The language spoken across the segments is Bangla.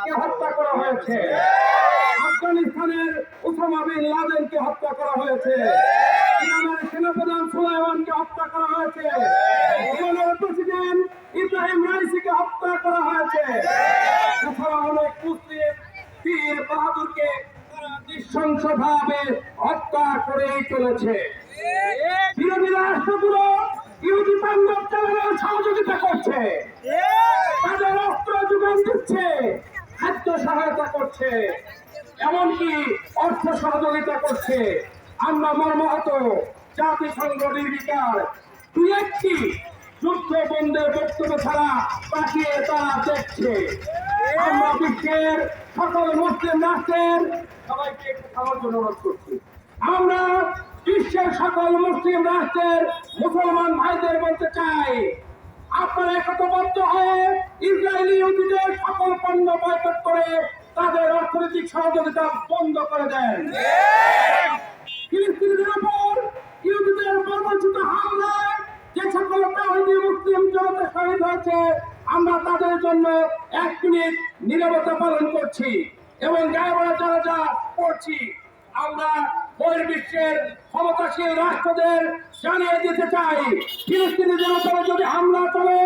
কে হত্যা করা হয়েছে, আফগানিস্তানের ওসামা বিন লাদেনকে হত্যা করা হয়েছে, ইরানের সেনাপ্রধান সুলাইমানকে হত্যা করা হয়েছে, ইরানের প্রেসিডেন্ট ইব্রাহিম রাইসিকে হত্যা করা হয়েছে। এছাড়া অনেক মুসলিম পীর বাহাদুরকে নৃশংসভাবে হত্যা করেই চলেছে। বিরোধী রাষ্ট্রগুলো ইহুদি তাণ্ডব চালানোর সহযোগিতা করছে, তাদের অস্ত্র যোগান দিচ্ছে, খাদ্য সহায়তা করছে, এমনকি অর্থ সহযোগিতা করছে। আমরা মর্মাহত, জাতিসংঘ নির্বিকার দুই একটি যুদ্ধ বন্ধের বক্তব্য ছাড়া তাকিয়ে তারা দেখছে। আমরা বিশ্বের সকল মুসলিম রাষ্ট্রের সবাইকে একটু খাওয়ার জন্য অনুরোধ করছি। আমরা বিশ্বের সকল মুসলিম রাষ্ট্রের মুসলমান ভাইদের বলতে চাই, আপনারা একতাবদ্ধ হয়ে ইসরায়েলি ইহুদিদের সকল পণ্য বয়কট করে তাদের অর্থনৈতিক সহযোগিতা বন্ধ করে দেন। ফিলিস্তিনিদের উপর ইহুদিদের বর্বরচিত হামলায় যে সকল তাওহীদি মুসলিম জনতা শহীদ হয়েছে, আমরা তাদের জন্য 1 মিনিট নীরবতা পালন করছি এবং গায়ে যা করছি। আমরা বহির্বিশ্বের ক্ষমতাশীল রাষ্ট্রদের জানিয়ে দিতে চাই, ফিলিস্তিনিদের উপরে যদি হামলা চলে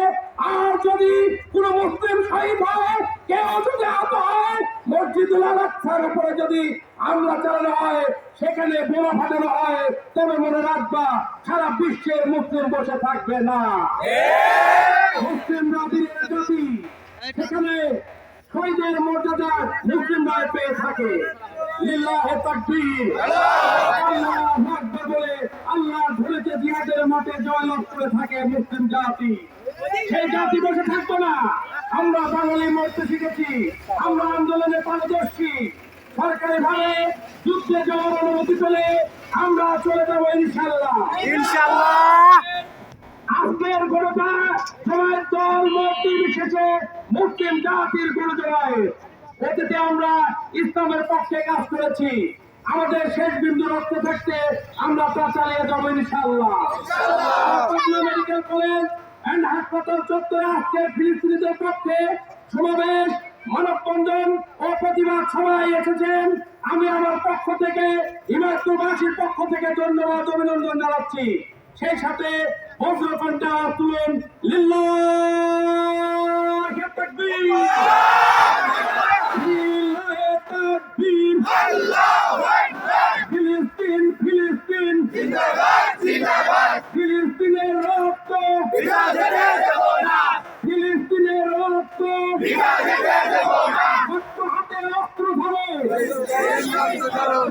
আর যদি কোনো মুসলিম শহীদ হয়, কেউ যদি আহত হয়, মসজিদুল আকসার উপরে যদি হামলা চালানো হয়, সেখানে বোমা ফাটানো হয়, তবে মনে রাখবা সারা বিশ্বের মুসলিম বসে থাকবে না। মুসলিমরা দিনের জাতি, সেখানে শহীদের মর্যাদা মুসলিমরা পেয়ে থাকে। লিল্লাহে তাকবীর, আল্লাহু আকবার বলে আল্লাহর ধুলিতে জিহাদের মাঠে জয়লাভ করে থাকে মুসলিম জাতি। সেই জাতি বসে থাকবো না। আমরা বাঙালি মরতে শিখেছি, আমরা আন্দোলনে পারদর্শী। সরকারি ভাবে যুদ্ধে যাওয়ার অনুমতি পেলে আমরা চলে যাবো ইনশাআল্লাহ। আজকের গণতা সবাই দল মত নির্বিশেষে মুসলিম জাতির গণজমায়েত। অতীতে আমরা ইসলামের পক্ষে কাজ করেছি, আমাদের শেষ বিন্দু রক্ত থাকতে আমরা তা চালিয়ে যাবো ইনশাআল্লাহ। মেডিকেল কলেজ এন্ড হাসপাতাল চত্বরে আজকে ফিলিস্তিনিদের পক্ষে সমাবেশ, মানববন্ধন ও প্রতিবাদ সভায় এসেছেন। আমি আমার পক্ষ থেকে, হিমায়তপুরবাসীর পক্ষ থেকে ধন্যবাদ অভিনন্দন জানাচ্ছি। সেই সাথে বজ্রকণ্ঠে তুলেন লিল্লাহি তাকবীর, লিল্লাহি তাকবীর, আল্লাহু আকবার। ফিলিস্তিন ফিলিস্তিন জিন্দাবাদ জিন্দাবাদ, ফিলিস্তিনের রক্ত ভিজা যেতে দেব না, ফিলিস্তিনের রক্ত ভিজা যেতে দেব না। শক্ত হাতে অস্ত্র ধরো,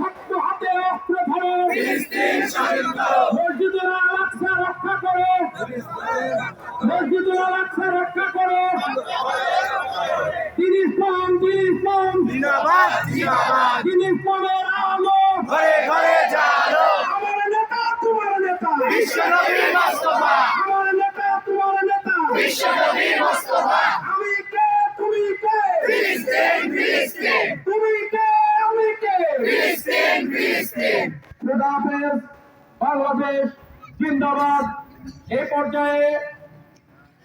শক্ত হাতে অস্ত্র ধরো, ফিলিস্তিন স্বাধীন করো। মসজিদুল আকসা রক্ষা করো, মসজিদুল আকসা রক্ষা করো। দিন ইসলাম, দিন ইসলাম জিন্দাবাদ জিন্দাবাদ, দিন ইসলামের আলো ঘরে ঘরে জালো। আমার নেতা তোমার নেতা বিশ্বনবী মুস্তাফা, আমার নেতা তোমার নেতা বিশ্বনবী মুস্তাফা। আমি কে তুমি কে, ফিলিস্তিন ফিলিস্তিন, তুমি কে আমি কে, ফিলিস্তিন ফিলিস্তিন। খোদা হাফেজ, বাংলাদেশ জিন্দাবাদ। এই পর্যায়ে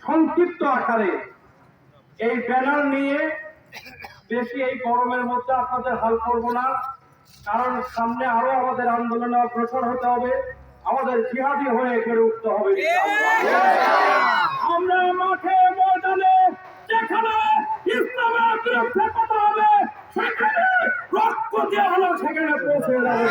সংক্ষিপ্ত আকারে এই ব্যানার নিয়ে বেশি এই গরমের মধ্যে আপনাদের হাল করবো না, কারণ সামনে আরো আমাদের আন্দোলনে অগ্রসর হতে হবে, আমাদের জিহাদি হয়ে গড়ে উঠতে হবে। আমরা মাঠে ময়দানে যেখানে ইসলামের বিরুদ্ধে কথা হবে, সেখানে রক্ত দিয়ে হলো সেখানে পৌঁছে যাবে।